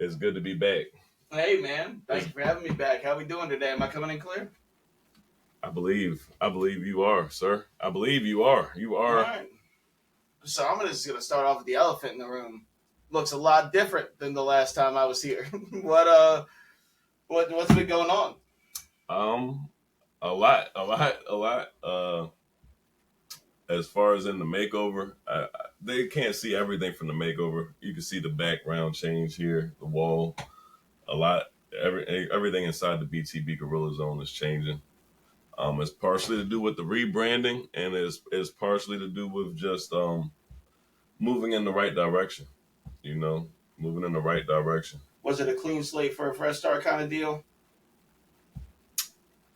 It's good to be back. Hey, man. Thanks for having me back. How we doing today? Am I coming in clear? I believe you are, sir. I believe you are. You are. All right. So I'm just gonna start off with the elephant in the room. Looks a lot different than the last time I was here. What's been going on? A lot. As far as in the makeover, they can't see everything from the makeover. You can see the background change here, the wall, a lot. Everything inside the BTB Gorilla Zone is changing. It's partially to do with the rebranding, and it's partially to do with just moving in the right direction. Moving in the right direction. Was it a clean slate for a fresh start kind of deal?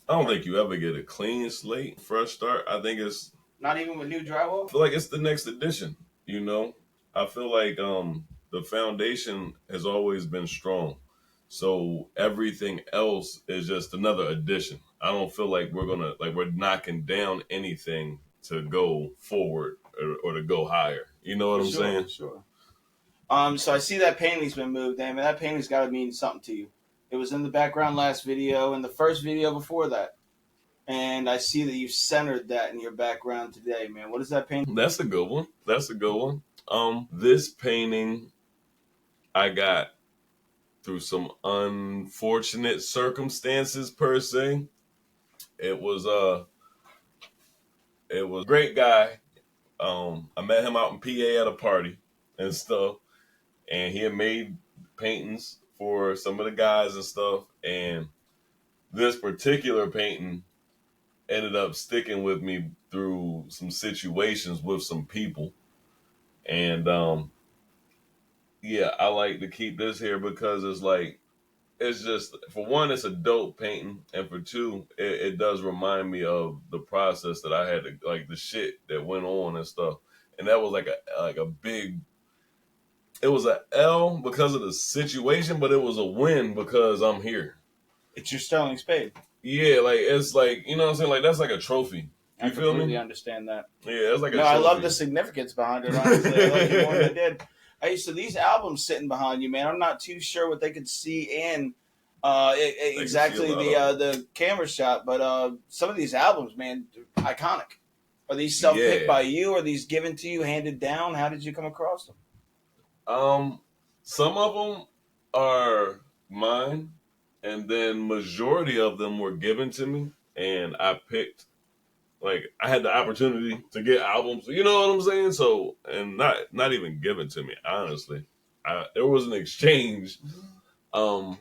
I don't think you ever get a clean slate, fresh start. I think it's not even with new drywall. I feel like it's the next addition. I feel like the foundation has always been strong, so everything else is just another addition. I don't feel like we're knocking down anything to go forward or to go higher. You know what I'm saying? Sure. So I see that painting's been moved. Damn, that painting's got to mean something to you. It was in the background last video and the first video before that. And I see that you've centered that in your background today, man. What is that painting? That's a good one. This painting I got through some unfortunate circumstances per se. It was a great guy. I met him out in PA at a party and stuff, and he had made paintings for some of the guys and stuff. And this particular painting ended up sticking with me through some situations with some people. And I like to keep this here because it's just, for one, it's a dope painting, and for two, it does remind me of the process that I had to, like, the shit that went on and stuff. And that was like a big, it was a L because of the situation, but it was a win because I'm here. It's your sterling spade. Yeah, like, it's like, you know what I'm saying? Like, that's like a trophy. You feel me? I completely understand that. Yeah, it's like a trophy. I love the significance behind it, honestly. I love it more than I did. So these albums sitting behind you, man, I'm not too sure what they could see in exactly the camera shot, but some of these albums, man, iconic. Are these self-picked by you? Are these given to you, handed down? How did you come across them? Some of them are mine, and then majority of them were given to me, and I picked. Like, I had the opportunity to get albums, you know what I'm saying? So, and not even given to me, honestly. There was an exchange. I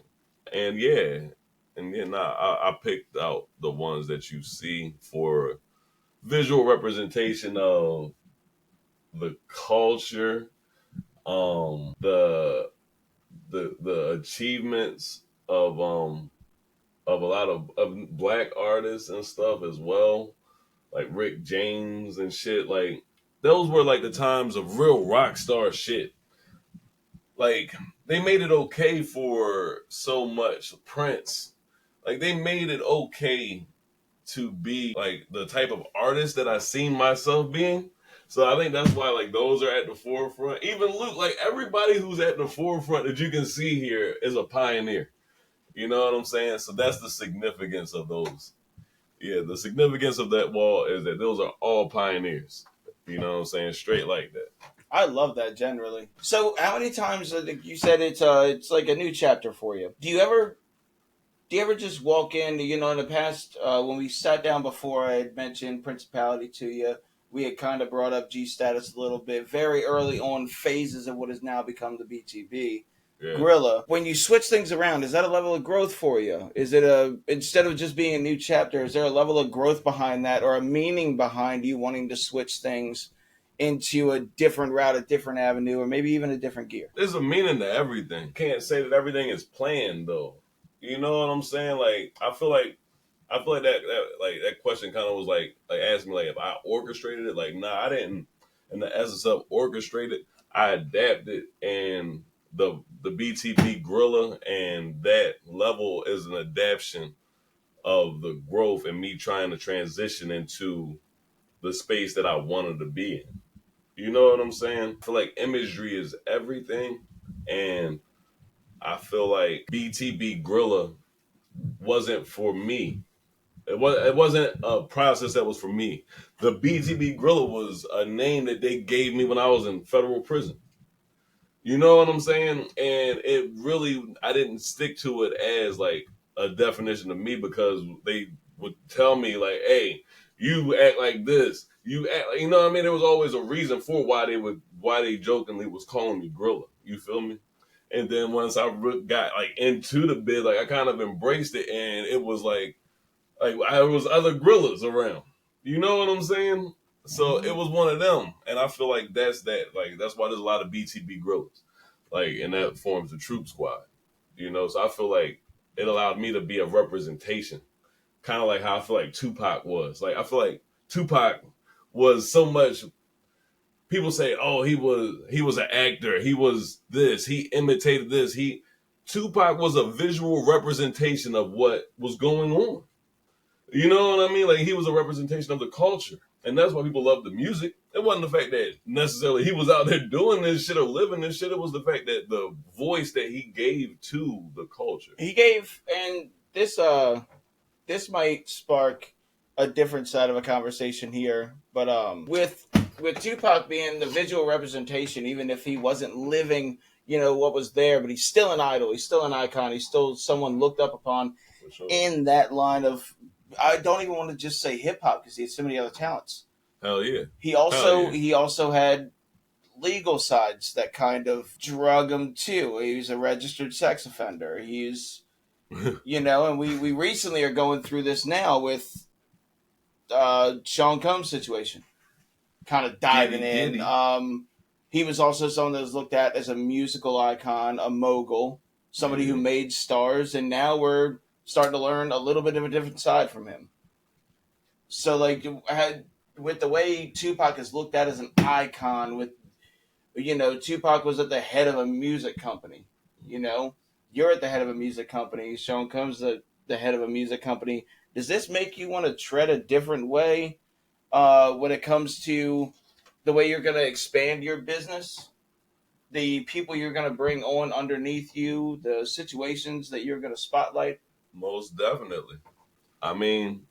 picked out the ones that you see for visual representation of the culture, the achievements of a lot of black artists and stuff as well. Like Rick James and shit. Like, those were like the times of real rock star shit. Like, they made it okay for so much. Prince. Like, they made it okay to be like the type of artist that I seen myself being. So I think that's why, like, those are at the forefront. Even Luke, like, everybody who's at the forefront that you can see here is a pioneer. You know what I'm saying? So that's the significance of those. Yeah, the significance of that wall is that those are all pioneers. You know what I'm saying? Straight like that. I love that generally. So how many times, you said it's like a new chapter for you. Do you ever just walk in, in the past, when we sat down before, I had mentioned Principality to you. We had kind of brought up G Status a little bit, very early on phases of what has now become the BTB. Yeah. Grilla. When you switch things around, is that a level of growth for you? Is it instead of just being a new chapter, is there a level of growth behind that, or a meaning behind you wanting to switch things into a different route, a different avenue, or maybe even a different gear? There's a meaning to everything. Can't say that everything is planned though. You know what I'm saying? Like, I feel like that question kind of was like asked me like if I orchestrated it. Like, nah, I didn't. In the essence of orchestrated, I adapted, and the BTB Grilla and that level is an adaptation of the growth and me trying to transition into the space that I wanted to be in. You know what I'm saying? I feel like imagery is everything, and I feel like BTB Grilla wasn't for me. It wasn't a process that was for me. The BTB Grilla was a name that they gave me when I was in federal prison. You know what I'm saying? And it really, I didn't stick to it as like a definition of me because they would tell me like, "Hey, you act like this. You act like," you know what I mean? There was always a reason for why they jokingly was calling me Gorilla. You feel me? And then once I got like into the bit, like I kind of embraced it, and it was like I was other gorillas around. You know what I'm saying? So it was one of them, and I feel like that's that. Like that's why there's a lot of BTB gorillas, like, and that forms the troop squad. You know, so I feel like it allowed me to be a representation, kind of like how I feel like Tupac was. Like I feel like Tupac was so much. People say, "Oh, he was an actor. He was this. He imitated this. He." Tupac was a visual representation of what was going on. You know what I mean? Like he was a representation of the culture. And that's why people love the music. It wasn't the fact that necessarily he was out there doing this shit or living this shit. It was the fact that the voice that he gave to the culture. He gave, and this might spark a different side of a conversation here, but with Tupac being the visual representation, even if he wasn't living, what was there, but he's still an idol, he's still an icon, he's still someone looked up upon For sure. in that line of, I don't even want to just say hip hop because he had so many other talents. Hell yeah. He also had legal sides that kind of drug him too. He was a registered sex offender. He's and we recently are going through this now with Sean Combs' situation, kind of diving in. He was also someone that was looked at as a musical icon, a mogul, somebody who made stars, and now we're starting to learn a little bit of a different side from him. So, like, with the way Tupac is looked at as an icon, with Tupac was at the head of a music company. You're at the head of a music company. Sean Combs the head of a music company. Does this make you want to tread a different way when it comes to the way you're going to expand your business, the people you're going to bring on underneath you, the situations that you're going to spotlight? Most definitely. I mean,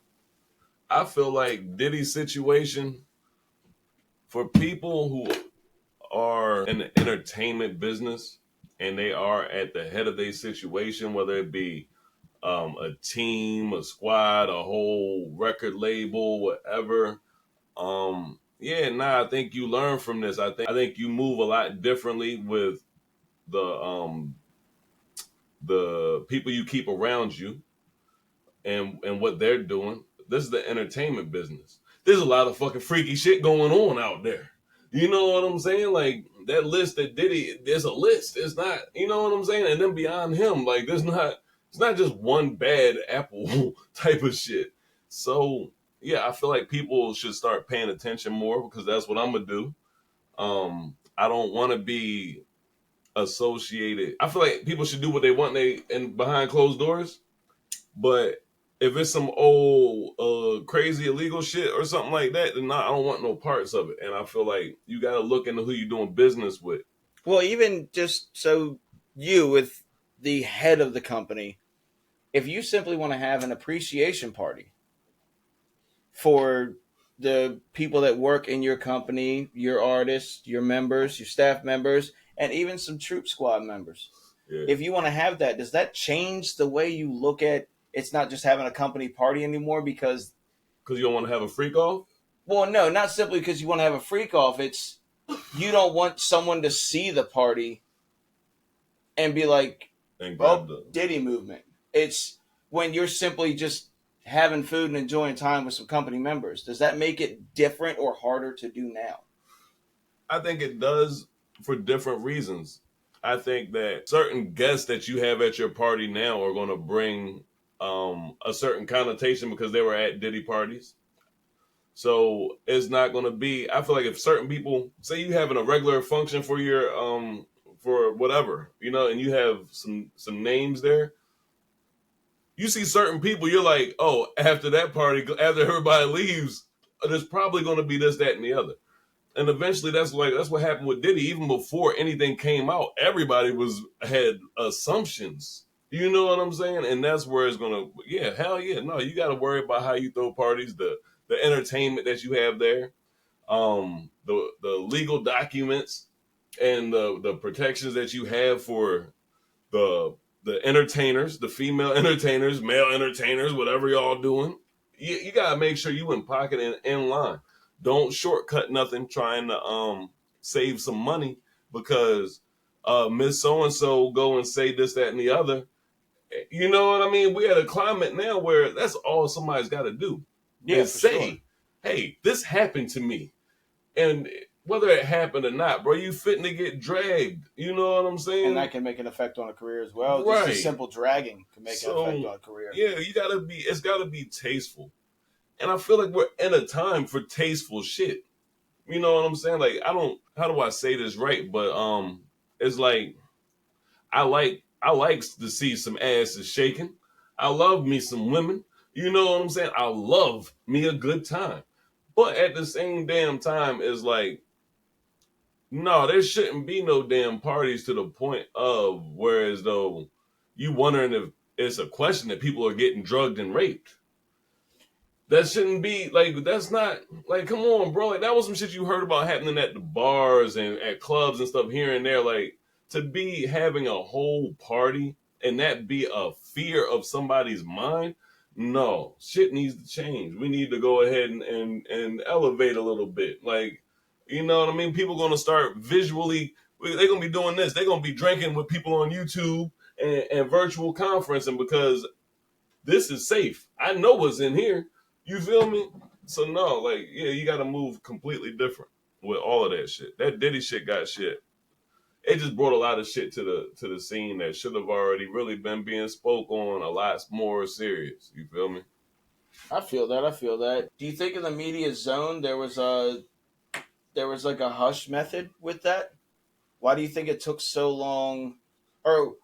I feel like Diddy's situation for people who are in the entertainment business and they are at the head of their situation, whether it be a team, a squad, a whole record label, whatever. I think you learn from this. I think you move a lot differently with the people you keep around you and what they're doing. This is the entertainment business. There's a lot of fucking freaky shit going on out there. You know what I'm saying? Like that list that Diddy, there's a list. It's not, you know what I'm saying? And then beyond him, like it's not just one bad apple type of shit. So yeah, I feel like people should start paying attention more because that's what I'm gonna do. I don't want to be associated. I feel like people should do what they want and behind closed doors. But if it's some old crazy illegal shit or something like that, then I don't want no parts of it. And I feel like you got to look into who you're doing business with. Well, even just so you with the head of the company, if you simply want to have an appreciation party for the people that work in your company, your artists, your members, your staff members, and even some troop squad members. Yeah. If you want to have that, does that change the way you look at it's not just having a company party anymore because you don't want to have a freak off? Well, no, not simply because you want to have a freak off. It's you don't want someone to see the party and be like, Diddy movement. It's when you're simply just having food and enjoying time with some company members. Does that make it different or harder to do now? I think it does for different reasons. I think that certain guests that you have at your party now are going to bring a certain connotation because they were at Diddy parties. So it's not going to be, I feel like if certain people, say you having a regular function for your, for whatever, and you have some names there, you see certain people, you're like, oh, after that party, after everybody leaves, there's probably going to be this, that, and the other. And eventually that's what happened with Diddy. Even before anything came out, everybody had assumptions. You know what I'm saying? And that's where it's gonna, yeah, hell yeah. No, you gotta worry about how you throw parties, the entertainment that you have there, the legal documents and the protections that you have for the the entertainers, the female entertainers, male entertainers, whatever y'all doing. You gotta make sure you in pocket and in line. Don't shortcut nothing trying to save some money because Miss So and So go and say this, that, and the other. You know what I mean? We're at a climate now where that's all somebody's got to do Yeah, is for sure. say, "Hey, this happened to me," and whether it happened or not, bro, you fitting to get dragged. You know what I'm And saying? that can make an effect on a career as well. Just a Right. simple dragging can make an effect So on a career. yeah, it's gotta be tasteful. And I feel like we're in a time for tasteful shit. You know what I'm saying? Like how do I say this right? But it's like I like to see some asses shaking. I love me some women. You know what I'm saying? I love me a good time. But at the same damn time, it's like, no, there shouldn't be no damn parties to the point of whereas though you wondering if it's a question that people are getting drugged and raped. That shouldn't be like that's not like come on, bro. Like that was some shit you heard about happening at the bars and at clubs and stuff here and there. Like to be having a whole party and that be a fear of somebody's mind. No, shit needs to change. We need to go ahead and elevate a little bit. Like, you know what I mean? People gonna start visually they're gonna be doing this. They're gonna be drinking with people on YouTube and virtual conferencing because this is safe. I know what's in here. You feel me? So no, like yeah, you got to move completely different with all of that shit. That Diddy shit got shit. It just brought a lot of shit to the scene that should have already really been being spoke on a lot more serious. You feel me? I feel that. I feel that. Do you think in the media zone there was like a hush method with that? Why do you think it took so long, or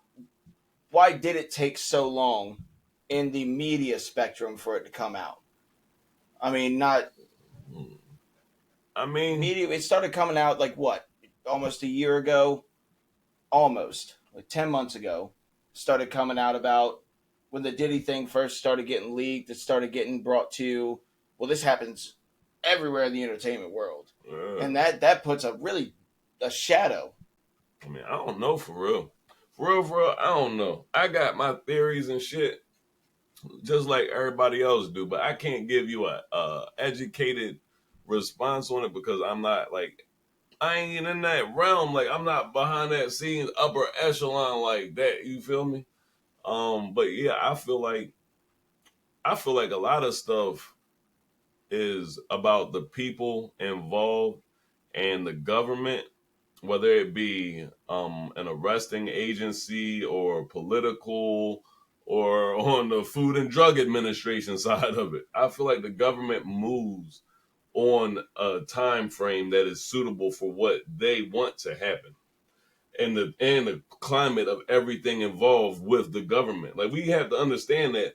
why did it take so long in the media spectrum for it to come out? I mean, not I mean, media. It started coming out like what, almost a year ago, almost like 10 months ago. Started coming out about when the Diddy thing first started getting leaked. It started getting brought to, well, this happens everywhere in the entertainment world, and that puts a shadow. I mean, I don't know for real. For real, I don't know. I got my theories and shit, just like everybody else do, but I can't give you a educated response on it because I'm not like I ain't in that realm. Like I'm not behind that scene, upper echelon like that. You feel me? But yeah, I feel like a lot of stuff is about the people involved and the government, whether it be an arresting agency or political or on the Food and Drug Administration side of it. I feel like the government moves on a time frame that is suitable for what they want to happen and the climate of everything involved with the government. Like we have to understand that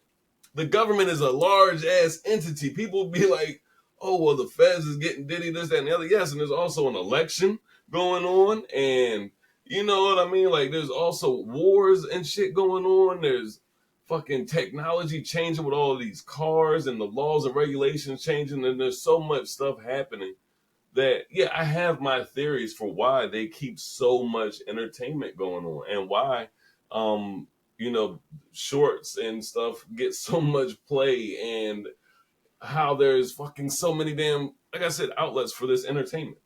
the government is a large ass entity. People be like, oh well, the feds is getting Diddy this, that, and the other. Yes, and there's also an election going on, and you know what I mean. Like there's also wars and shit going on. There's fucking technology changing with all of these cars and the laws and regulations changing, and there's so much stuff happening that yeah, I have my theories for why they keep so much entertainment going on and why you know shorts and stuff get so much play and how there's fucking so many damn like I said outlets for this entertainment.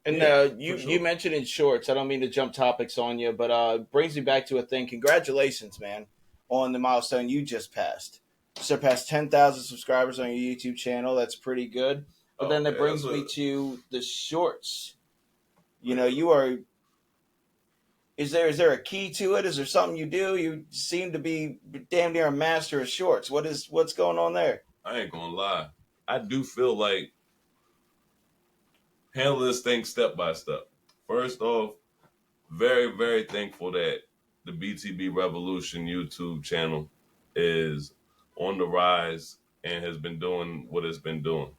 And Yeah, for you sure. mentioned in shorts. I don't mean to jump topics on you, but brings me back to a thing. Congratulations, man, on the milestone you just passed. Surpassed 10,000 subscribers on your YouTube channel. That's pretty good. But Oh then that yeah, that's brings me a to the shorts. You know, man. you are. Is there a key to it? Is there something you do? You seem to be damn near a master of shorts. What's going on there? I ain't gonna lie. I do feel like handle this thing step by step. First off, very thankful that the BTB Revolution YouTube channel is on the rise and has been doing what it's been doing.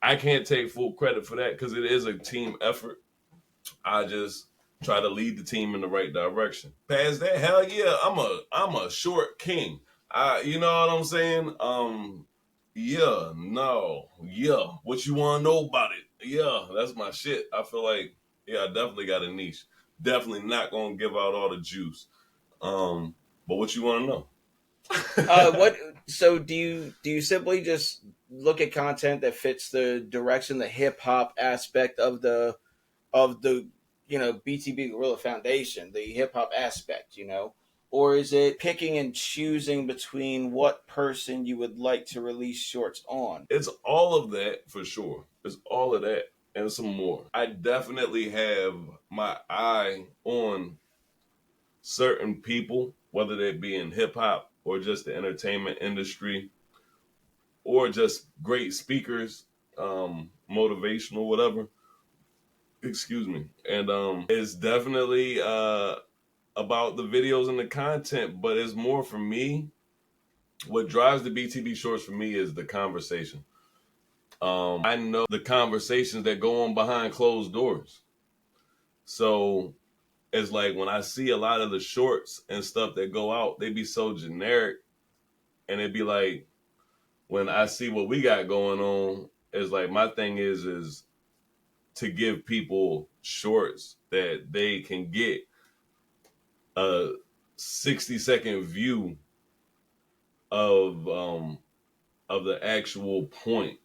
I can't take full credit for that because it is a team effort. I just try to lead the team in the right direction. Past that, hell yeah, I'm a short king. You know what I'm saying? Yeah, no, yeah. What you want to know about it? Yeah, that's my shit. I feel like, yeah, I definitely got a niche. Definitely not gonna give out all the juice. But what you want to know? What? So do you simply just look at content that fits the direction, the hip hop aspect of the BTB Grilla Foundation, the hip hop aspect, or is it picking and choosing between what person you would like to release shorts on? It's all of that for sure. It's all of that and some more. I definitely have my eye on certain people, whether they be in hip hop or just the entertainment industry or just great speakers, motivational, whatever. Excuse me. And it's definitely about the videos and the content, but it's more for me. What drives the BTB shorts for me is the conversation. I know the conversations that go on behind closed doors. So it's like when I see a lot of the shorts and stuff that go out, they be so generic, and it be like when I see what we got going on, it's like my thing is to give people shorts that they can get a 60-second view of the actual point.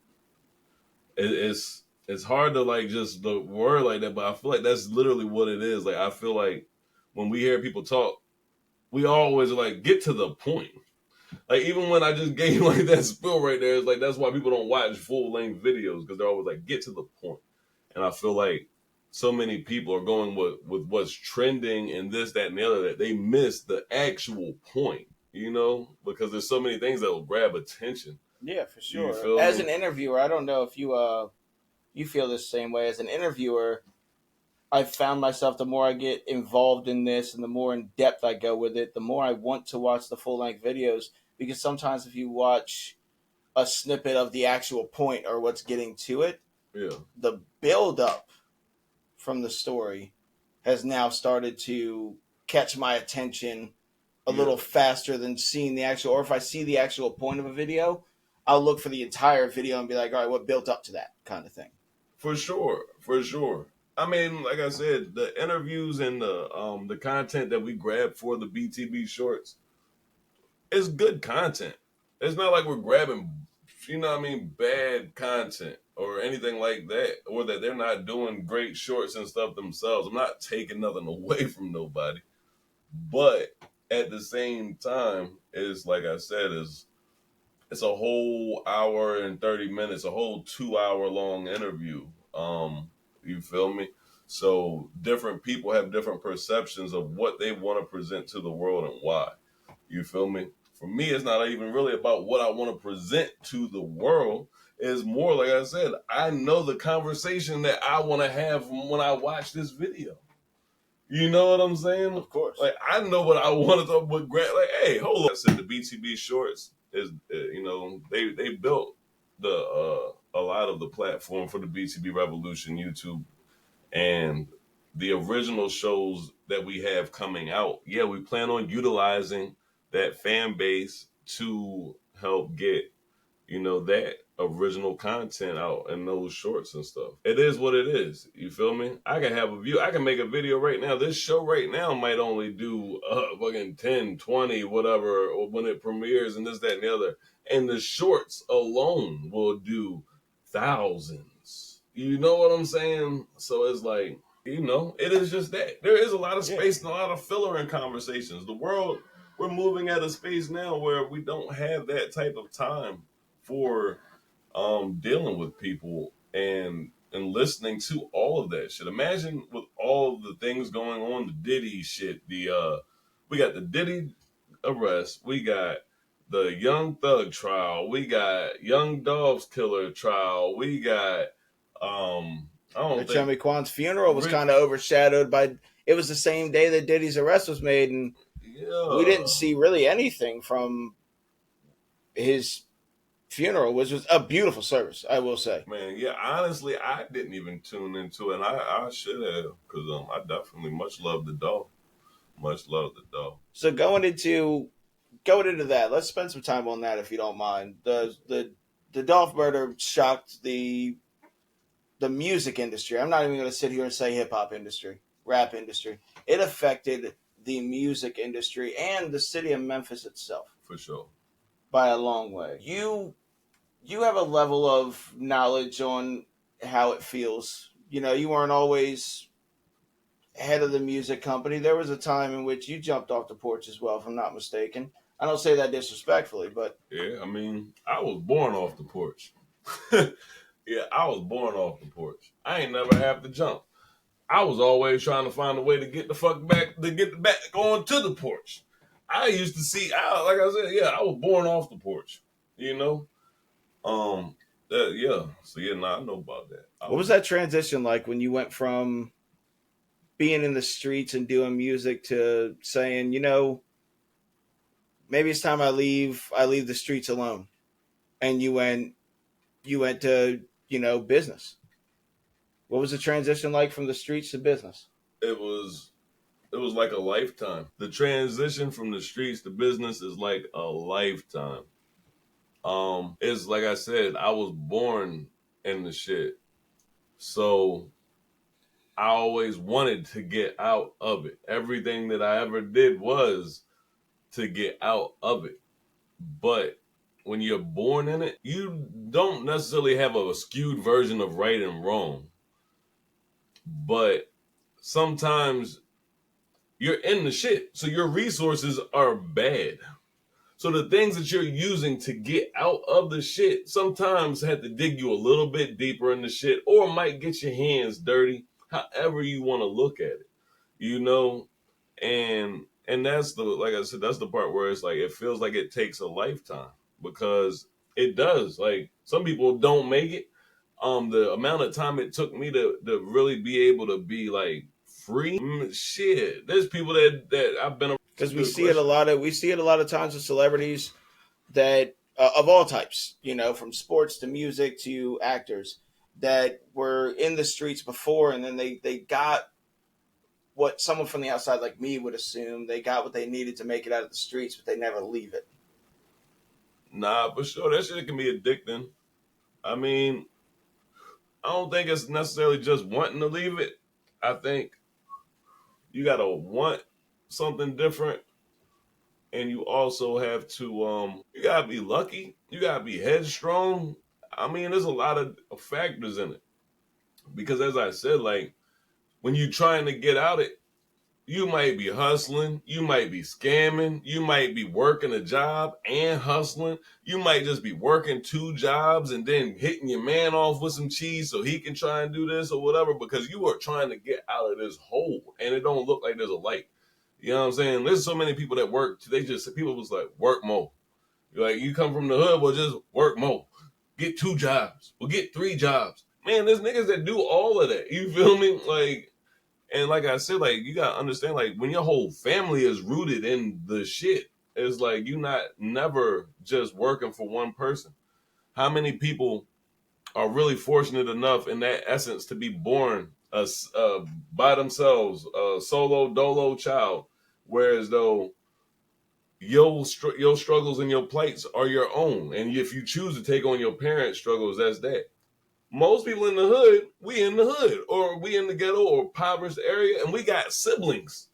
It's hard to like just the word like that, but I feel like that's literally what it is. Like I feel like when we hear people talk, we always like get to the point. Like even when I just gave like that spill right there, it's like that's why people don't watch full length videos because they're always like get to the point. And I feel like so many people are going with what's trending and this, that, and the other that they miss the actual point. Because there's so many things that will grab attention. Yeah, for You sure. feel As me? an interviewer, I don't know if you feel the same way. As an interviewer, I've found myself, the more I get involved in this and the more in depth I go with it, the more I want to watch the full length videos, because sometimes if you watch a snippet of the actual point or what's getting to it, Yeah. the build up from the story has now started to catch my attention a Yeah. little faster than seeing the actual, or if I see the actual point of a video, I'll look for the entire video and be like, all right, what built up to that kind of thing. For sure. For sure. I mean, like I said, the interviews and the content that we grab for the BTB shorts is good content. It's not like we're grabbing, bad content or anything like that, or that they're not doing great shorts and stuff themselves. I'm not taking nothing away from nobody, but at the same time, it's like I said, it's a whole hour and 30 minutes, a whole 2 hour long interview. You feel me? So different people have different perceptions of what they want to present to the world and why. You feel me? For me, it's not even really about what I want to present to the world. It's more like I said, I know the conversation that I want to have when I watch this video. You know what I'm saying? Of course. Like I know what I wanted to with Grant. Like, hey, hold on. I said the BTB shorts is, they built the a lot of the platform for the BTB Revolution YouTube and the original shows that we have coming out. Yeah, we plan on utilizing that fan base to help get that original content out and those shorts and stuff. It is what it is. You feel me? I can have a view. I can make a video right now. This show right now might only do fucking 10, 20, whatever, or when it premieres and this, that, and the other. And the shorts alone will do thousands. You know what I'm saying? So it's like, it is just that. There is a lot of space and a lot of filler in conversations. The world, we're moving at a space now where we don't have that type of time for dealing with people and listening to all of that shit. Imagine with all of the things going on, the Diddy shit, we got the Diddy arrest, we got the Young Thug trial, we got Young Dolph's killer trial, we got I don't Rich think Homie Quan's funeral was Rick, kind of overshadowed by. It was the same day that Diddy's arrest was made, and we yeah, didn't see really anything from his funeral, which was a beautiful service, I will say. Man, yeah, honestly, I didn't even tune into it, and I should have, because I definitely much love the dog. Much love the dog. So going into that, let's spend some time on that if you don't mind. The Dolph murder shocked the music industry. I'm not even going to sit here and say hip hop industry, rap industry. It affected the music industry and the city of Memphis itself For sure. by a long way. You have a level of knowledge on how it feels. You know, you weren't always head of the music company. There was a time in which you jumped off the porch as well, if I'm not mistaken. I don't say that disrespectfully, but Yeah, I mean, I was born off the porch. Yeah, I was born off the porch. I ain't never have to jump. I was always trying to find a way to get the fuck back, to get back going to the porch. I used to see, like I said, yeah, I was born off the porch. You know, yeah. So yeah, nah, I know about that. what was that transition like when you went from being in the streets and doing music to saying, you know, maybe it's time I leave the streets alone. And you went to, you know, business. What was the transition like from the streets to business? It was it was like a lifetime. The transition from the streets to business is like a lifetime. It's like I said, I was born in the shit. So I always wanted to get out of it. Everything that I ever did was to get out of it. But when you're born in it, you don't necessarily have a skewed version of right and wrong. But sometimes you're in the shit. So your resources are bad. So the things that you're using to get out of the shit sometimes have to dig you a little bit deeper in the shit or might get your hands dirty, however you want to look at it. You know? And that's the, like I said, that's the part where it's like it feels like it takes a lifetime because it does. Like some people don't make it. The amount of time it took me to really be able to be like free, shit. There's people that I've been. It's a Because we good see it a question. lot of we see it a lot of times with celebrities that of all types, you know, from sports to music to actors that were in the streets before, and then they got what someone from the outside like me would assume they got what they needed to make it out of the streets, but they never leave it. Nah, for sure, that shit can be addicting. I mean, I don't think it's necessarily just wanting to leave it. I think you gotta want something different, and you also have to you gotta be lucky. You gotta be headstrong. I mean, there's a lot of factors in it because, as I said, like when you're trying to get out it, you might be hustling, you might be scamming, you might be working a job and hustling, you might just be working two jobs and then hitting your man off with some cheese so he can try and do this or whatever because you are trying to get out of this hole and it don't look like there's a light. You know what I'm saying? There's so many people that work, they just, people was like, work more. You're like, you come from the hood, well, just work more. Get two jobs, well, get three jobs. Man, there's niggas that do all of that. You feel me? Like, and like I said, like you gotta understand, like when your whole family is rooted in the shit, it's like you not never just working for one person. How many people are really fortunate enough in that essence to be born by themselves, a solo dolo child, whereas though your struggles and your plights are your own, and if you choose to take on your parents' struggles, that's that. Most people in the hood, we in the hood, or we in the ghetto or impoverished area, and we got siblings.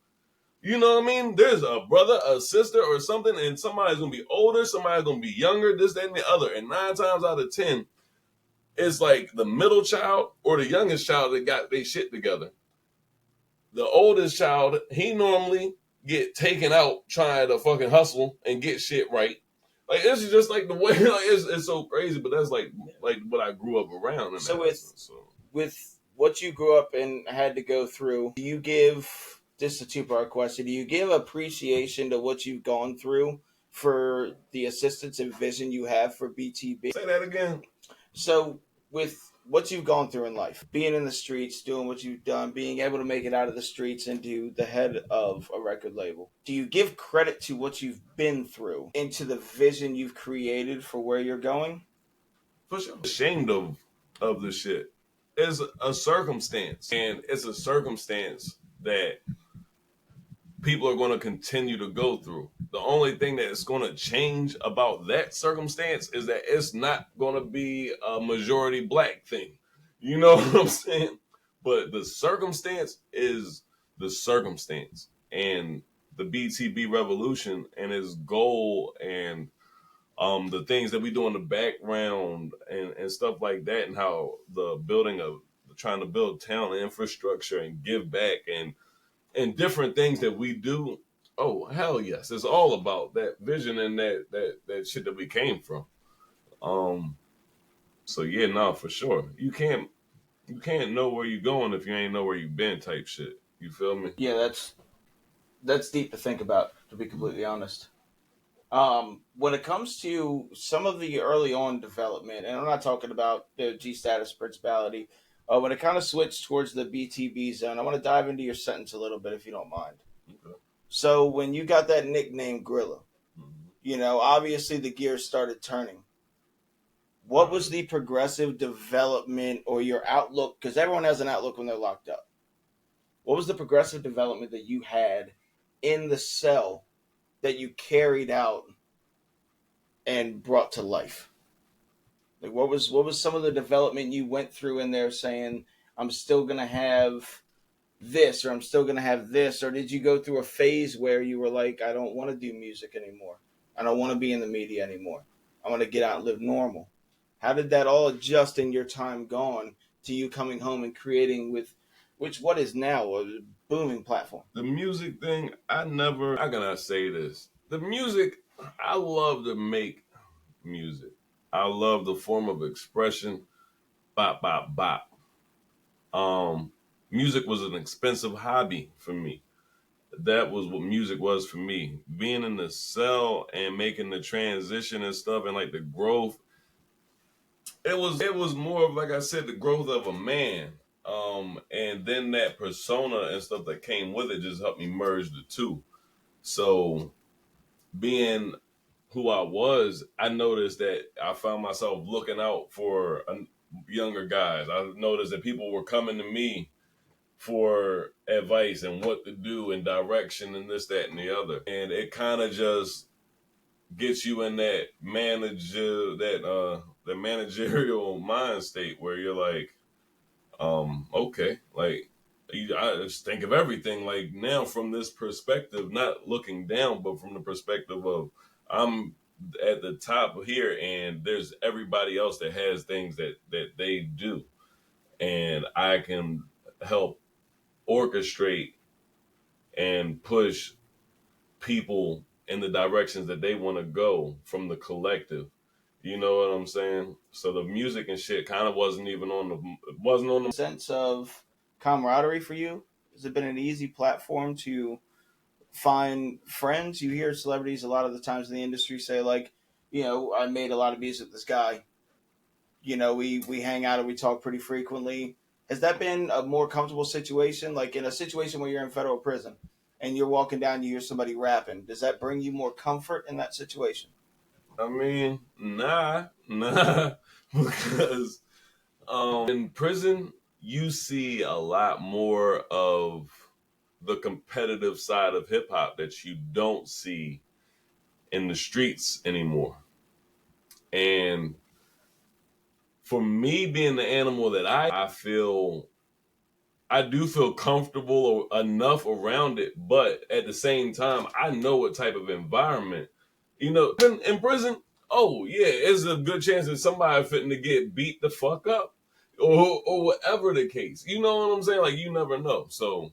You know what I mean? There's a brother, a sister, or something, and somebody's gonna be older, somebody's gonna be younger, this, that, and the other. And 9 times out of 10, it's like the middle child or the youngest child that got their shit together. The oldest child, he normally get taken out trying to fucking hustle and get shit right. Like it's just like the way, like it's so crazy, but that's like what I grew up around in So that essence. So with what you grew up and had to go through, do you give this is a two-part question? Do you give appreciation to what you've gone through for the assistance and vision you have for BTB? say that again. So with what you've gone through in life, being in the streets, doing what you've done, being able to make it out of the streets into the head of a record label, do you give credit to what you've been through into the vision you've created for where you're going? for sure. Ashamed of the shit. It's a circumstance, and it's a circumstance that people are going to continue to go through. The only thing that is going to change about that circumstance is that it's not going to be a majority black thing. You know what I'm saying? But the circumstance is the circumstance. And the BTB revolution and its goal and the things that we do in the background and stuff like that, and how the building of trying to build town infrastructure and give back and different things that we do. Oh hell yes, it's all about that vision and that shit that we came from. Um, so yeah, no, for sure. You can't know where you're going if you ain't know where you've been, type shit. You feel me? Yeah, that's deep to think about, to be completely honest. When it comes to some of the early on development, and I'm not talking about the G status principality, when it kind of switched towards the BTB zone, I want to dive into your sentence a little bit, if you don't mind. Okay. So when you got that nickname Grilla, Mm-hmm. Obviously the gears started turning. What was the progressive development or your outlook? Because everyone has an outlook when they're locked up. What was the progressive development that you had in the cell that you carried out and brought to life? Like what was some of the development you went through in there saying, I'm still gonna have this or I'm still gonna have this, or did you go through a phase where you were like, I don't want to do music anymore. I don't want to be in the media anymore. I want to get out and live normal. How did that all adjust in your time gone to you coming home and creating with what is now a booming platform? The music thing, how can I say this? The music, I love to make music. I love the form of expression. Bop, bop, bop. Um, Music was an expensive hobby for me. That was what music was for me. Being in the cell and making the transition and stuff and like the growth. It was more of, like I said, the growth of a man. And then that persona and stuff that came with it just helped me merge the two. So being who I was, I noticed that I found myself looking out for younger guys. I noticed that people were coming to me for advice and what to do and direction and this, that, and the other. And it kind of just gets you in that the managerial mind state where you're like, okay, like I just think of everything like now from this perspective, not looking down, but from the perspective of I'm at the top here and there's everybody else that has things that they do, and I can help orchestrate and push people in the directions that they want to go from the collective. You know what I'm saying? So the music and shit kind of wasn't on the Sense of camaraderie for you? Has it been an easy platform to find friends? You hear celebrities a lot of the times in the industry say, like, I made a lot of music with this guy. We hang out and we talk pretty frequently. Has that been a more comfortable situation? Like in a situation where you're in federal prison and you're walking down, you hear somebody rapping. Does that bring you more comfort in that situation? I mean, nah, because in prison you see a lot more of the competitive side of hip hop that you don't see in the streets anymore. And for me, being the animal that I feel, I do feel comfortable enough around it, but at the same time, I know what type of environment, in prison. Oh yeah, it's a good chance that somebody fitting to get beat the fuck up, or whatever the case. You know what I'm saying? Like you never know. So,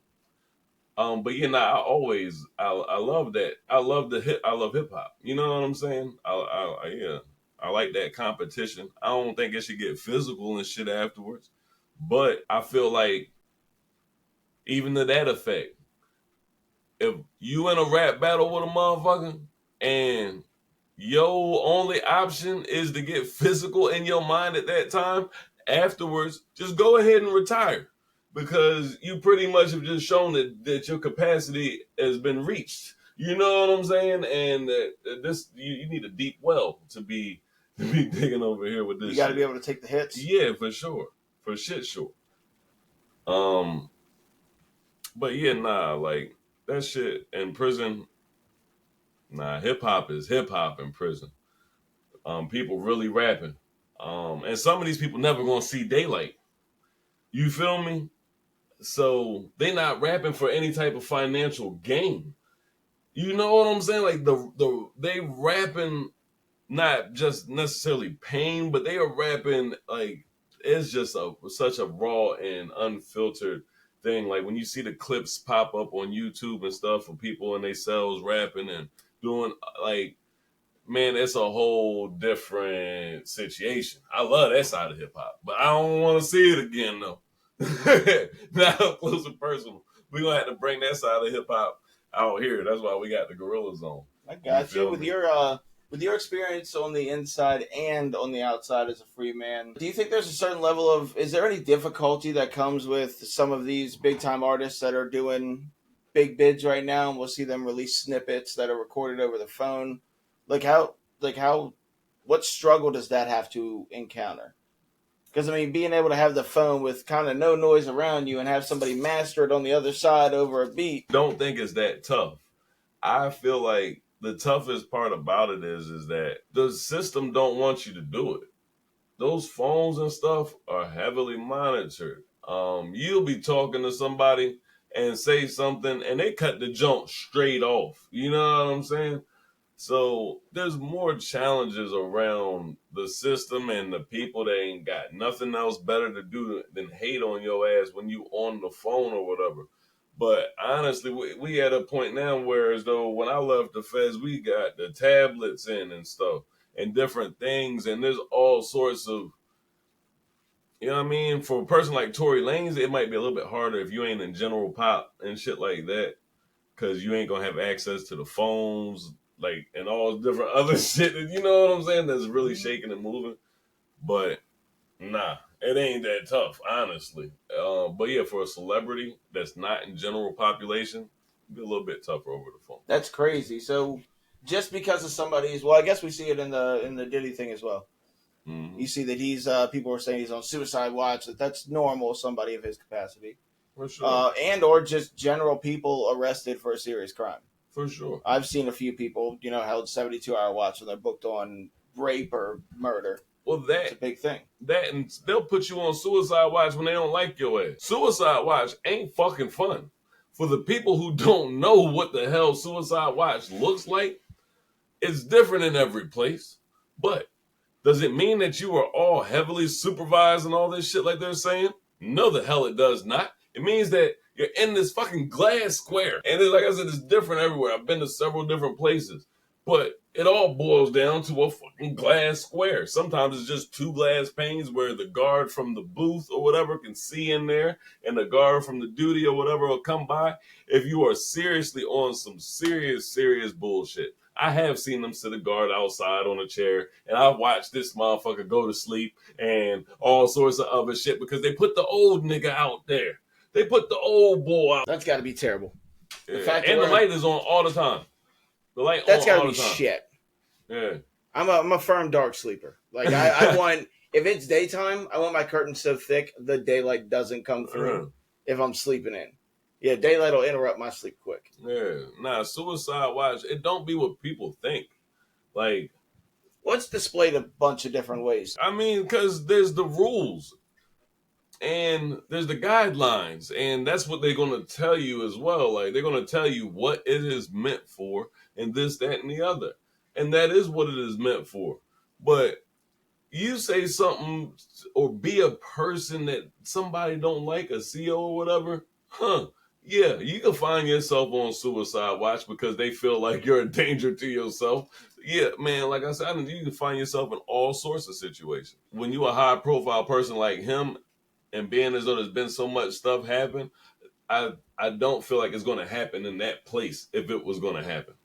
but I love that. I love hip hop. You know what I'm saying? Yeah, I like that competition. I don't think it should get physical and shit afterwards, but I feel like even to that effect, if you in a rap battle with a motherfucker and your only option is to get physical in your mind at that time, afterwards, just go ahead and retire. Because you pretty much have just shown that your capacity has been reached. You know what I'm saying? And you need a deep well to be digging over here with this. You got to shit. be able to take the hits. Yeah, for sure, for shit, sure. But yeah, nah, like that shit in prison. Nah, hip hop is hip hop in prison. People really rapping. And some of these people never gonna see daylight. You feel me? So they not rapping for any type of financial gain. You know what I'm saying? Like they rapping not just necessarily pain, but they are rapping like it's just such a raw and unfiltered thing. Like when you see the clips pop up on YouTube and stuff of people in their cells rapping and doing like, man, it's a whole different situation. I love that side of hip hop, but I don't want to see it again though. Now close and personal, we gonna have to bring that side of hip hop out here. That's why we got the Gorillas on. I got you. With With your experience on the inside and on the outside as a free man, do you think there's a certain level of, is there any difficulty that comes with some of these big time artists that are doing big bids right now, and we'll see them release snippets that are recorded over the phone? What struggle does that have to encounter? Because, I mean, being able to have the phone with kind of no noise around you and have somebody master it on the other side over a beat. Don't think it's that tough. I feel like the toughest part about it is that the system don't want you to do it. Those phones and stuff are heavily monitored. You'll be talking to somebody and say something and they cut the jump straight off. You know what I'm saying? So there's more challenges around the system and the people that ain't got nothing else better to do than hate on your ass when you on the phone or whatever. But honestly, we at a point now where as though when I left the feds, we got the tablets in and stuff and different things. And there's all sorts of, you know what I mean? For a person like Tory Lanez, it might be a little bit harder if you ain't in general pop and shit like that. Because you ain't going to have access to the phones, like, and all different other shit. You know what I'm saying? That's really shaking and moving. But nah, it ain't that tough, honestly. But yeah, for a celebrity that's not in general population, it'd be a little bit tougher over the phone. That's crazy. So just because of somebody's, well, I guess we see it in the Diddy thing as well. Mm-hmm. You see that he's people are saying he's on suicide watch. That's normal. Somebody of his capacity, for sure, and or just general people arrested for a serious crime. For sure, I've seen a few people, held 72-hour watch when they're booked on rape or murder. Well, that's a big thing. That and they'll put you on suicide watch when they don't like your ass. Suicide watch ain't fucking fun. For the people who don't know what the hell suicide watch looks like, it's different in every place. But does it mean that you are all heavily supervised and all this shit like they're saying? No, the hell it does not. It means that you're in this fucking glass square. And like I said, it's different everywhere. I've been to several different places. But it all boils down to a fucking glass square. Sometimes it's just two glass panes where the guard from the booth or whatever can see in there and the guard from the duty or whatever will come by. If you are seriously on some serious bullshit. I have seen them sit a guard outside on a chair, and I've watched this motherfucker go to sleep and all sorts of other shit because they put the old nigga out there. They put the old boy out. That's got to be terrible. Yeah. And the light is on all the time. The light that's on gotta all be the time. Shit. Yeah. I'm a firm dark sleeper. Like I want, if it's daytime, I want my curtains so thick the daylight doesn't come through if I'm sleeping in. Yeah, daylight will interrupt my sleep quick. Yeah, nah, suicide watch, it don't be what people think. Like, what's displayed a bunch of different ways. I mean, because there's the rules and there's the guidelines, and that's what they're going to tell you as well. Like, they're going to tell you what it is meant for and this, that, and the other. And that is what it is meant for. But you say something or be a person that somebody don't like, a CEO or whatever, yeah, you can find yourself on suicide watch because they feel like you're a danger to yourself. Yeah, man, like I said, you can find yourself in all sorts of situations. When you're a high-profile person like him and being as though there's been so much stuff happen, I don't feel like it's going to happen in that place if it was going to happen.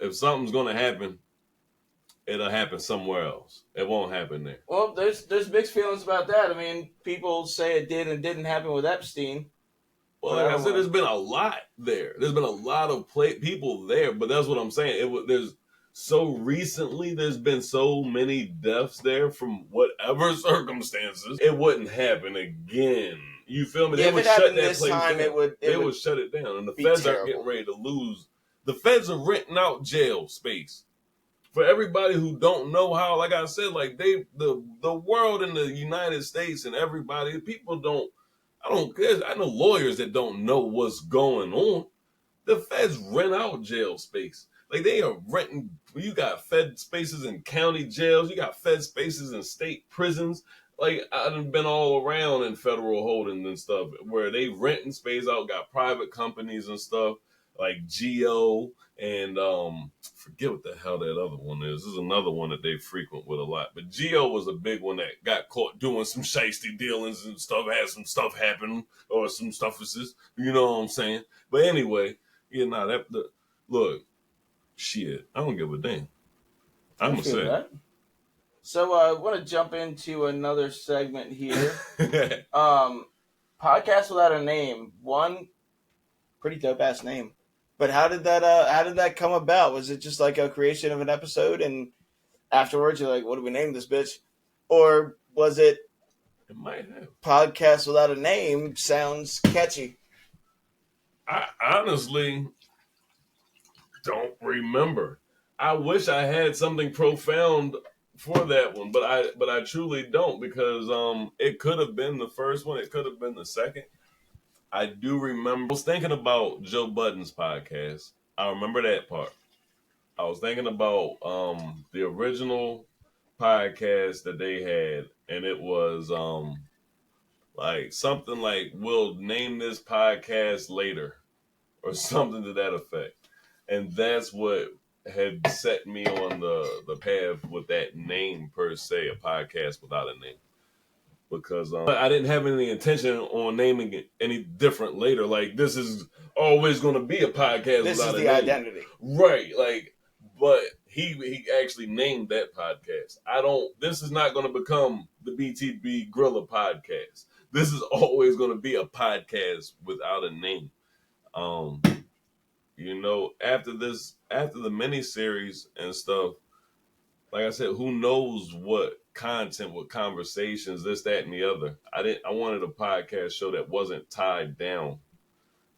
If something's going to happen, it'll happen somewhere else. It won't happen there. Well, there's mixed feelings about that. I mean, people say it did and didn't happen with Epstein. Well, like I said, there's been a lot there. There's been a lot of people there, but that's what I'm saying. There's so recently there's been so many deaths there from whatever circumstances, it wouldn't happen again. You feel me? Yeah, They if would it shut happened that this place time, down. it They would would shut it down. And the be feds are getting terrible. ready to lose. The feds are renting out jail space. For everybody who don't know how, like I said, like the world in the United States and everybody, people don't, I don't care. I know lawyers that don't know what's going on. The feds rent out jail space. Like they are renting. You got fed spaces in county jails. You got fed spaces in state prisons. Like I've been all around in federal holdings and stuff where they renting space out. Got private companies and stuff like Geo and forget what the hell that other one is. This is another one that they frequent with a lot. But Geo was a big one that got caught doing some shiesty dealings and stuff. Had some stuff happen or some stuffuses. You know what I'm saying? But anyway. Yeah, nah, look, shit, I don't give a damn. I I'm gonna feel say. that. So I want to jump into another segment here. Podcast without a name. One pretty dope ass name. But how did that come about? Was it just like a creation of an episode and afterwards you're like, what do we name this bitch? Or was it It might have. podcast without a name sounds catchy? I honestly don't remember. I wish I had something profound for that one, but I truly don't because it could have been the first one, it could have been the second. I do remember I was thinking about Joe Budden's podcast. I remember that part. I was thinking about the original podcast that they had, and it was like something like we'll name this podcast later or something to that effect. And that's what had set me on the path with that name per se, a podcast without a name. Because I didn't have any intention on naming it any different later. Like this is always going to be a podcast This without is a the name. identity. Right. Like, but he actually named that podcast. This is not going to become the BTB Grilla podcast. This is always going to be a podcast without a name. Um, after the miniseries and stuff, like I said, who knows what content, what conversations, this, that, and the other. I wanted a podcast show that wasn't tied down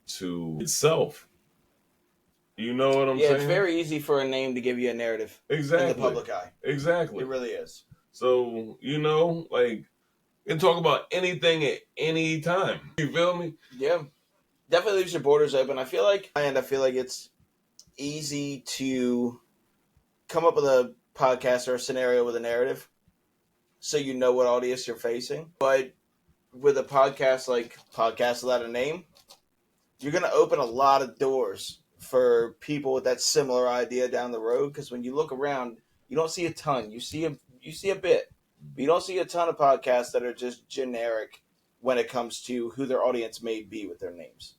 to itself. You know what I'm saying? Yeah, it's very easy for a name to give you a narrative exactly in the public eye. Exactly. It really is. So, like you can talk about anything at any time. You feel me? Yeah. Definitely leaves your borders open. I feel like it's easy to come up with a podcast or a scenario with a narrative so you know what audience you're facing. But with a podcast like Podcast Without a Name, you're going to open a lot of doors for people with that similar idea down the road, because when you look around, you don't see a ton. You see a bit. But you don't see a ton of podcasts that are just generic when it comes to who their audience may be with their names.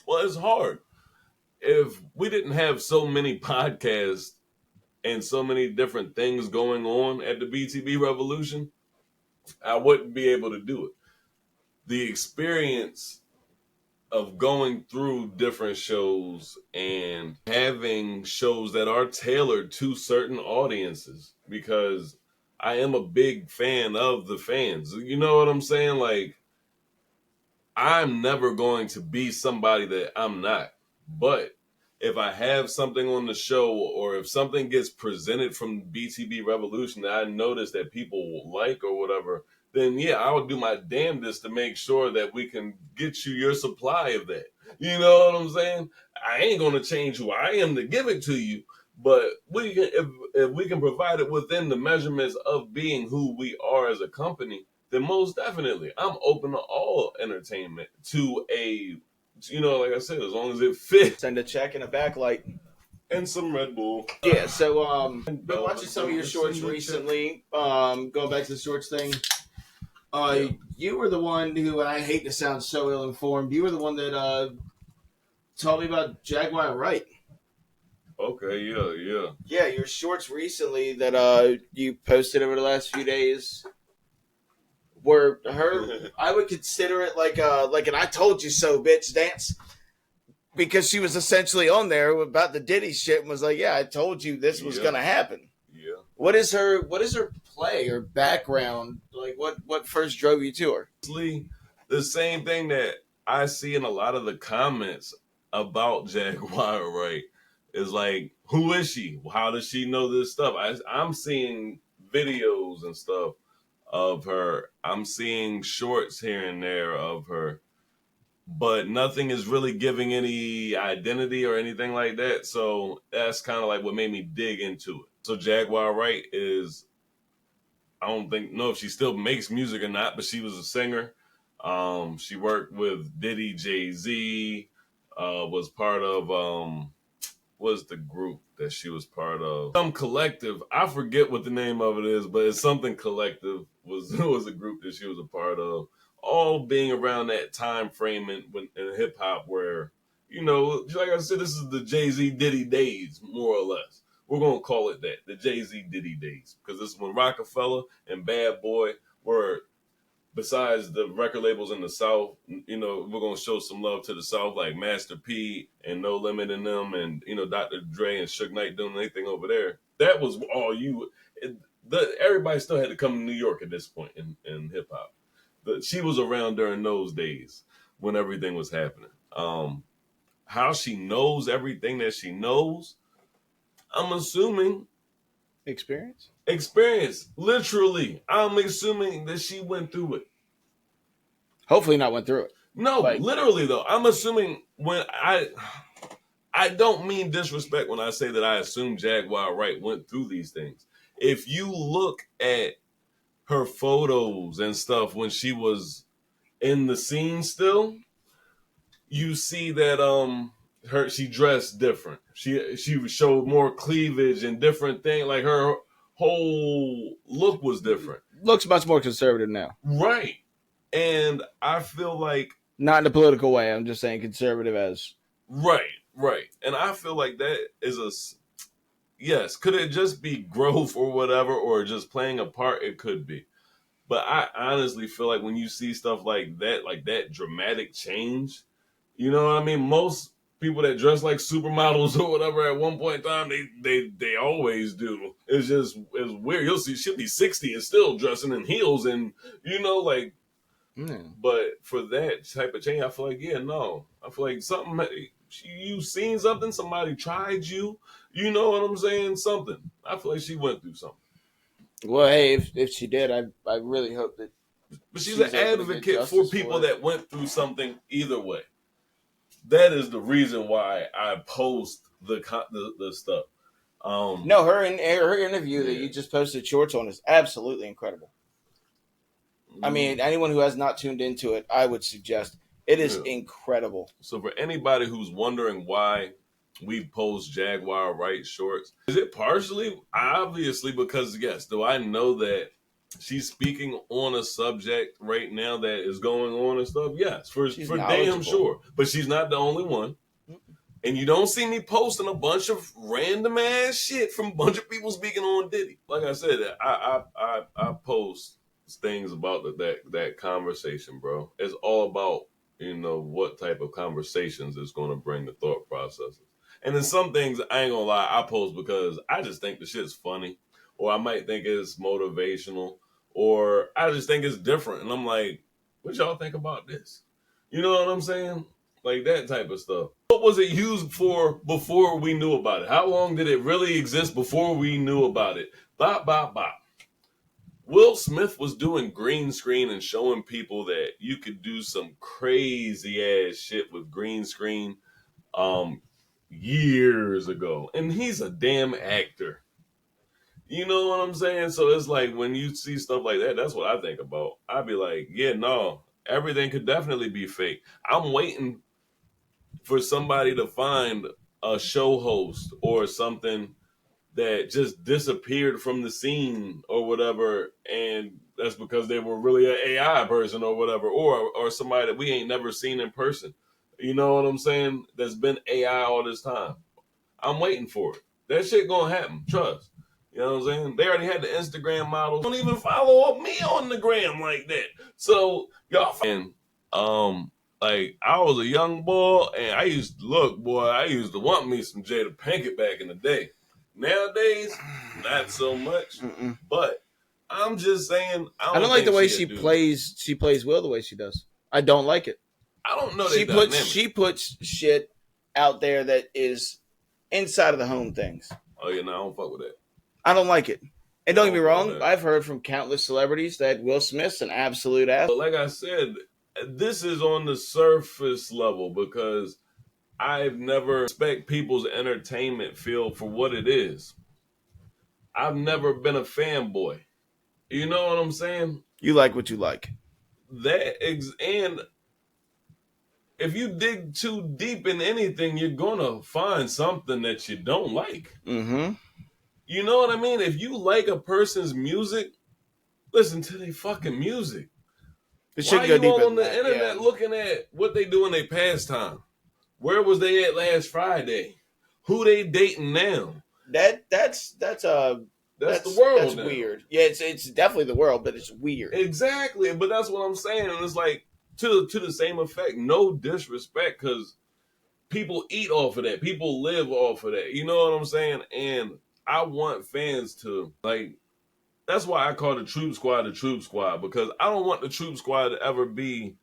Well, it's hard. If we didn't have so many podcasts and so many different things going on at the BTB Revolution, I wouldn't be able to do it. The experience of going through different shows and having shows that are tailored to certain audiences, because I am a big fan of the fans. You know what I'm saying? Like, I'm never going to be somebody that I'm not. But if I have something on the show or if something gets presented from BTB Revolution that I notice that people like or whatever, then yeah, I would do my damnedest to make sure that we can get you your supply of that. You know what I'm saying? I ain't going to change who I am to give it to you, but if we can provide it within the measurements of being who we are as a company, then most definitely I'm open to all entertainment to like I said, as long as it fits. Send a check and a backlight. And some Red Bull. Yeah, so been watching some of your shorts recently. Going back to the shorts thing. You were the one who, and I hate to sound so ill informed, you were the one that told me about Jaguar Wright. Okay, yeah. Yeah, your shorts recently that you posted over the last few days were her. I would consider it like an "I told you so" bitch dance. because she was essentially on there about the Diddy shit and was like, "Yeah, I told you this was Yeah. gonna happen." Yeah. What is her play or background? Like what first drove you to her? Honestly, the same thing that I see in a lot of the comments about Jaguar, right? Is like, who is she? How does she know this stuff? I'm seeing videos and stuff of her. I'm seeing shorts here and there of her, but nothing is really giving any identity or anything like that. So that's kind of like what made me dig into it. So Jaguar Wright is, I don't know if she still makes music or not, but she was a singer. She worked with Diddy, Jay-Z, was part of was the group that she was part of? Some collective. I forget what the name of it is, but it's something collective was a group that she was a part of. All being around that time frame in hip hop where, like I said, this is the Jay-Z Diddy days, more or less. We're gonna call it that, the Jay-Z Diddy days, because this is when Rockefeller and Bad Boy were, besides the record labels in the South, we're gonna show some love to the South, like Master P and No Limit in them, and Dr. Dre and Suge Knight doing anything over there. That was all everybody still had to come to New York at this point in hip hop. She was around during those days when everything was happening. How she knows everything that she knows, I'm assuming experience. Literally, I'm assuming that she went through it. Hopefully, not went through it. No, literally though. I'm assuming when I don't mean disrespect when I say that I assume Jaguar Wright went through these things. If you look at her photos and stuff when she was in the scene still, you see that she dressed different. She showed more cleavage and different things. Like her whole look was different. Looks much more conservative now. Right. And I feel like, not in a political way, I'm just saying conservative as right. And I feel like that is yes, could it just be growth or whatever, or just playing a part? It could be. But I honestly feel like when you see stuff like that dramatic change, you know what I mean? Most people that dress like supermodels or whatever at one point in time, they always do. It's weird. You'll see she'll be 60 and still dressing in heels, and like. But for that type of change, I feel like, I feel like something, you seen something, somebody tried you, you know what I'm saying? Something. I feel like she went through something. Well, hey, if she did, I really hope that. But she's an advocate for people that went through something either way. That is the reason why I post the stuff. No, her interview that you just posted shorts on is absolutely incredible. I mean, anyone who has not tuned into it, I would suggest it is incredible. So for anybody who's wondering why we post Jaguar Wright shorts, is it partially, obviously, because yes, do I know that she's speaking on a subject right now that is going on and stuff? Yes, for damn sure. But she's not the only one. And you don't see me posting a bunch of random ass shit from a bunch of people speaking on Diddy. Like I said, I post things about that conversation, bro. It's all about what type of conversations is going to bring the thought processes. And then some things, I ain't gonna lie, I post because I just think the shit's funny, or I might think it's motivational, or I just think it's different, and I'm like, what y'all think about this? You know what I'm saying? Like that type of stuff. What was it used for before we knew about it? How long did it really exist before we knew about it? Bop, bop, bop. Will Smith was doing green screen and showing people that you could do some crazy ass shit with green screen years ago. And he's a damn actor. You know what I'm saying? So it's like when you see stuff like that, that's what I think about. I'd be like, yeah, no, everything could definitely be fake. I'm waiting for somebody to find a show host or something that just disappeared from the scene or whatever, and that's because they were really an AI person or whatever, or somebody that we ain't never seen in person. You know what I'm saying? That's been AI all this time. I'm waiting for it. That shit gonna happen. Trust. You know what I'm saying? They already had the Instagram models. Don't even follow up me on the gram like that. So y'all. And Like I was a young boy, and I used to I used to want me some Jada Pinkett back in the day. Nowadays, not so much. Mm-mm. But I'm just saying, I I don't don't like the think way she a she dude. plays. She plays Will the way she does. I don't like it. I don't know they She dynamic. puts shit out there that is inside of the home things. Oh yeah, no, I don't fuck with that. I don't like it. And I don't get me don't fuck with wrong, that. I've heard from countless celebrities that Will Smith's an absolute ass. But like I said, this is on the surface level because I've never respect people's entertainment field for what it is. I've never been a fanboy. You know what I'm saying? You like what you like. And if you dig too deep in anything, you're gonna find something that you don't like. Mm-hmm. You know what I mean? If you like a person's music, listen to their fucking music. It Why should are go you deeper all on than the that. Yeah. internet looking at what they do in their pastime? Where was they at last Friday? Who they dating now? That's That's the world that's now. weird. Yeah, it's definitely the world, but it's weird. Exactly, but that's what I'm saying, and it's like to the same effect. No disrespect, because people eat off of that. People live off of that. You know what I'm saying? And I want fans to like. That's why I call the Troop Squad the Troop Squad, because I don't want the Troop Squad to ever be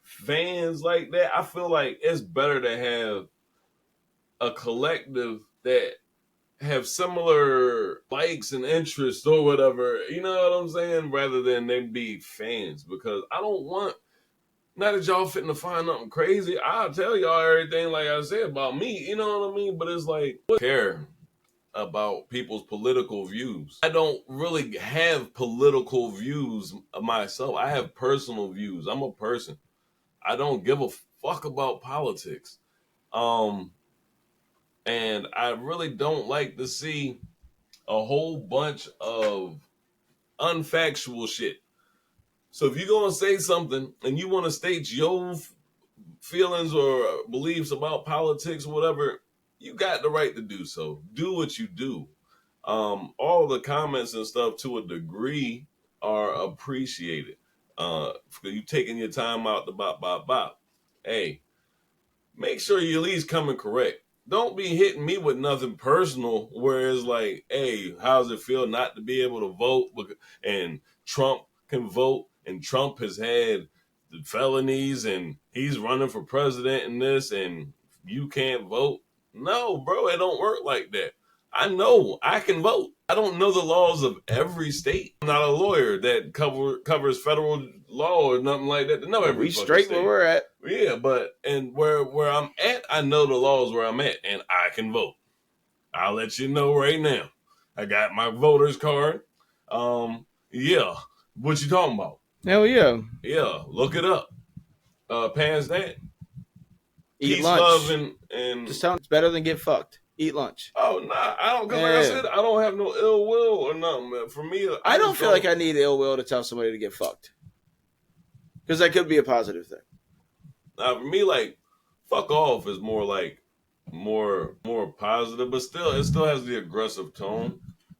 fans like that. I feel like it's better to have a collective that have similar likes and interests or whatever, you know what I'm saying, rather than they be fans. Because I don't want, not that y'all fitting to find nothing crazy, I'll tell y'all everything like I said about me, you know what I mean? But it's like, I care about people's political views. I don't really have political views myself. I have personal views. I'm a person. I don't give a fuck about politics. Um, and I really don't like to see a whole bunch of unfactual shit. So if you're gonna say something and you want to state your feelings or beliefs about politics or whatever, you got the right to do so. Do what you do. All the comments and stuff to a degree are appreciated. For you taking your time out to bop. Hey, make sure you at least coming correct. Don't be hitting me with nothing personal where it's like, hey, how's it feel not to be able to vote? And Trump can vote, and Trump has had the felonies, and he's running for president and this, and you can't vote. No, bro, it don't work like that. I know I can vote. I don't know the laws of every state. I'm not a lawyer that covers federal law or nothing like that to know every We fucking straight where state. we're at. Yeah, but and where I'm at, I know the laws where I'm at, and I can vote. I'll let you know right now. I got my voter's card. Yeah. What you talking about? Hell yeah. Yeah, look it up. Past that, Eat peace, love, lunch. and Just tell them it's better than get fucked. Eat lunch. oh nah, I don't. Cause like I Yeah. said, I don't have no ill will or nothing. Man. For me, I I don't just feel like I need ill will to tell somebody to get fucked. Because that could be a positive thing. For me, like fuck off is more like more positive, but still, it still has the aggressive tone.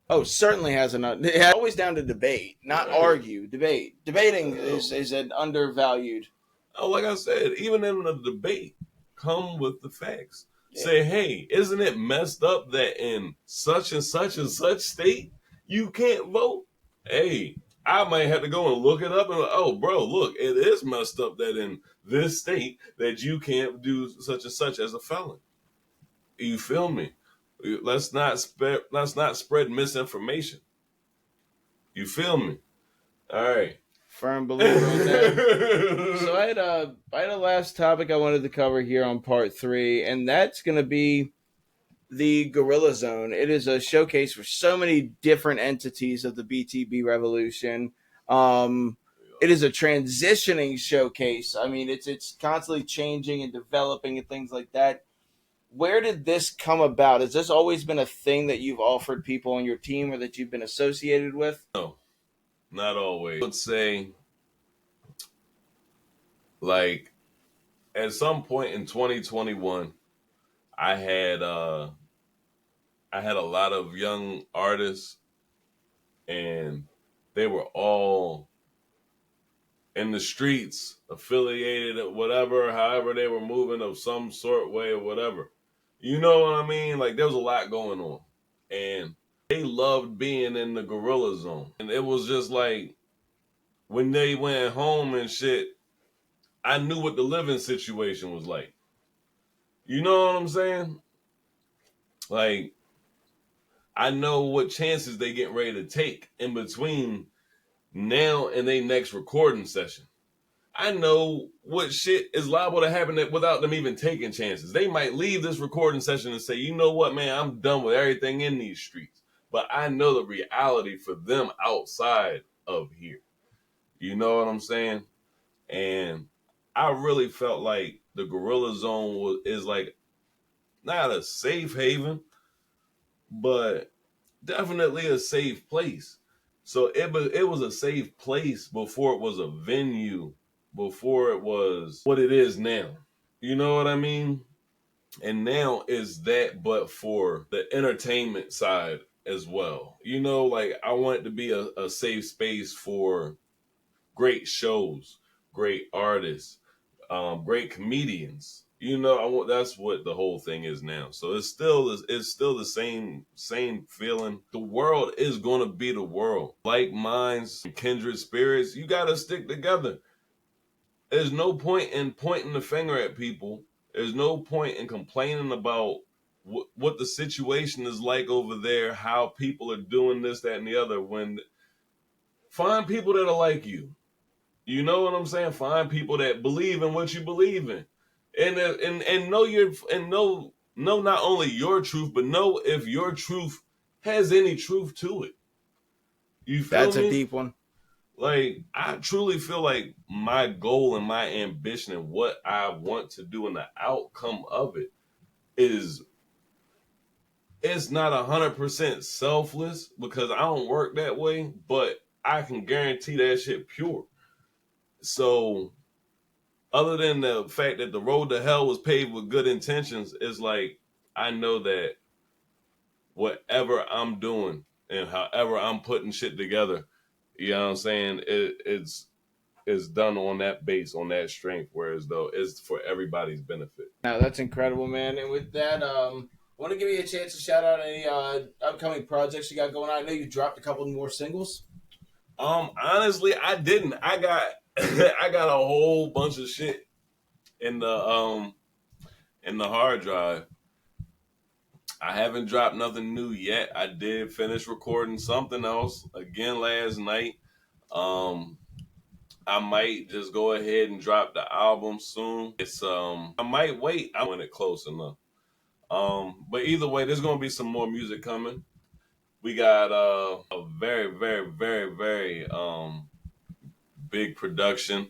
Oh, certainly has an. It's always down to debate, not Right. argue. Debate. Debating is an undervalued. Oh, like I said, even in a debate, come with the facts. Yeah. Say, hey, isn't it messed up that in such and such and such state you can't vote? Hey, I might have to go and look it up and oh, bro, look, it is messed up that in this state that you can't do such and such as a felon. You feel me? Let's not spread misinformation. You feel me? All right. Firm believer in that. So I had a last topic I wanted to cover here on part 3, and that's going to be the Gorilla Zone. It is a showcase for so many different entities of the BTB revolution. It is a transitioning showcase. I mean, it's constantly changing and developing and things like that. Where did this come about? Has this always been a thing that you've offered people on your team or that you've been associated with? No, not always. I would say, like, at some point in 2021, I had a lot of young artists, and they were all in the streets, affiliated or whatever, however they were moving of some sort way or whatever. You know what I mean? Like there was a lot going on. And they loved being in the gorilla zone. And it was just like when they went home and shit, I knew what the living situation was like. You know what I'm saying? Like I know what chances they get ready to take in between now and their next recording session. I know what shit is liable to happen without them even taking chances. They might leave this recording session and say, you know what, man, I'm done with everything in these streets. But I know the reality for them outside of here. You know what I'm saying? And I really felt like the Gorilla Zone is like not a safe haven, but definitely a safe place. So it was a safe place before it was a venue, before it was what it is now. You know what I mean? And now is that, but for the entertainment side as well. You know, like I want it to be a safe space for great shows, great artists, great comedians. You know, that's what the whole thing is now. So it's still the same feeling. The world is gonna be the world. Like minds, kindred spirits. You gotta stick together. There's no point in pointing the finger at people. There's no point in complaining about what the situation is like over there, how people are doing this, that, and the other. When find people that are like you. You know what I'm saying? Find people that believe in what you believe in, and know know not only your truth, but know if your truth has any truth to it. You feel That's a me? deep one. Like I truly feel like my goal and my ambition and what I want to do and the outcome of it is it's not 100% selfless because I don't work that way, but I can guarantee that shit pure. So other than the fact that the road to hell was paved with good intentions, it's like I know that whatever I'm doing and however I'm putting shit together, you know what I'm saying? It's done on that base, on that strength, whereas though it's for everybody's benefit. Now that's incredible, man. And with that, I want to give you a chance to shout out any upcoming projects you got going on. I know you dropped a couple more singles. Honestly, I didn't. I got I got a whole bunch of shit in the hard drive. I haven't dropped nothing new yet. I did finish recording something else again last night. Um, I might just go ahead and drop the album soon. It's I might wait. I want it close enough. But either way, there's gonna be some more music coming. We got a very, very, very, very big production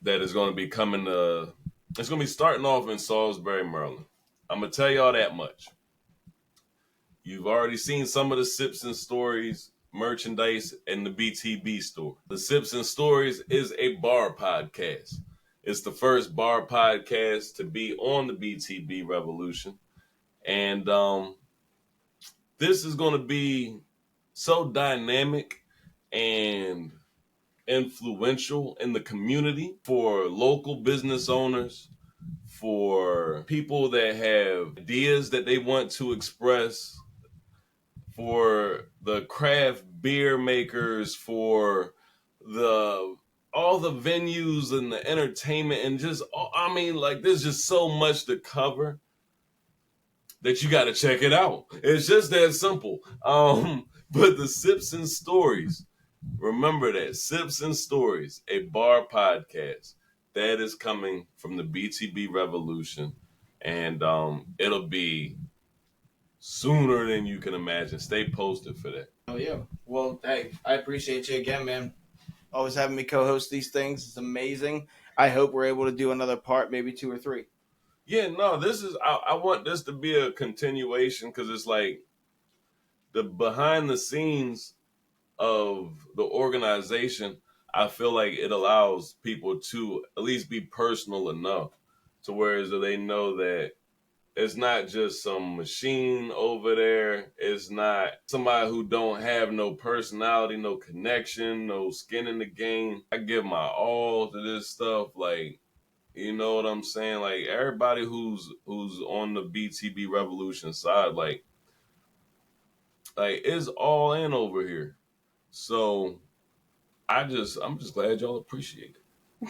that is gonna be coming to it's gonna be starting off in Salisbury, Maryland. I'm gonna tell y'all that much. You've already seen some of the Sips and Stories merchandise in the BTB store. The Sips and Stories is a bar podcast. It's the first bar podcast to be on the BTB Revolution. And this is going to be so dynamic and influential in the community for local business owners, for people that have ideas that they want to express, for the craft beer makers, for the all the venues and the entertainment and just I mean like there's just so much to cover that you got to check it out. It's just that simple. But the Sips and Stories, remember that Sips and Stories, a bar podcast that is coming from the BTB Revolution, and it'll be sooner than you can imagine. Stay posted for that. Oh yeah. Well, hey, I appreciate you again, man. Always having me co-host these things. It's amazing. I hope we're able to do another part, maybe 2 or 3. Yeah, no, this is I want this to be a continuation because it's like the behind the scenes of the organization. I feel like it allows people to at least be personal enough to whereas they know that It's not just some machine over there. It's not somebody who don't have no personality, no connection, no skin in the game. I give my all to this stuff. Like, you know what I'm saying? Like everybody who's on the BTB Revolution side, like it's all in over here. So I'm just glad y'all appreciate it.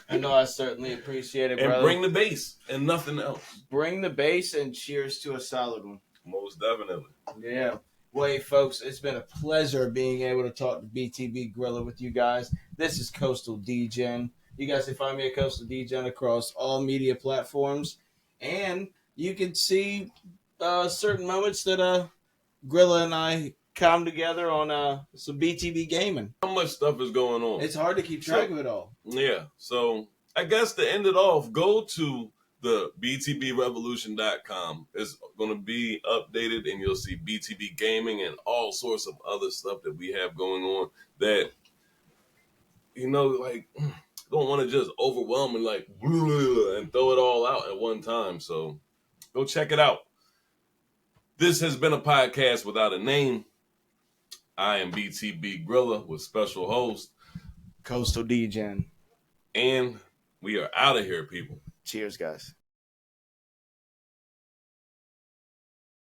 I know I certainly appreciate it, And brother. bring the bass and nothing else. Bring the bass and cheers to a solid one. Most definitely. Yeah. Well, hey, folks, it's been a pleasure being able to talk to BTB Grilla with you guys. This is Coastal Degen. You guys can find me at Coastal Degen across all media platforms. And you can see certain moments that Grilla and I come together on some BTB gaming. How much stuff is going on? It's hard to keep track of it all. Yeah. So I guess to end it off, go to the btbrevolution.com. It's going to be updated and you'll see BTB gaming and all sorts of other stuff that we have going on that, you know, like, don't want to just overwhelm and like and throw it all out at one time. So go check it out. This has been a podcast without a name. I am BTB Grilla with special host Coastal Degen. and we are out of here, people. Cheers, guys.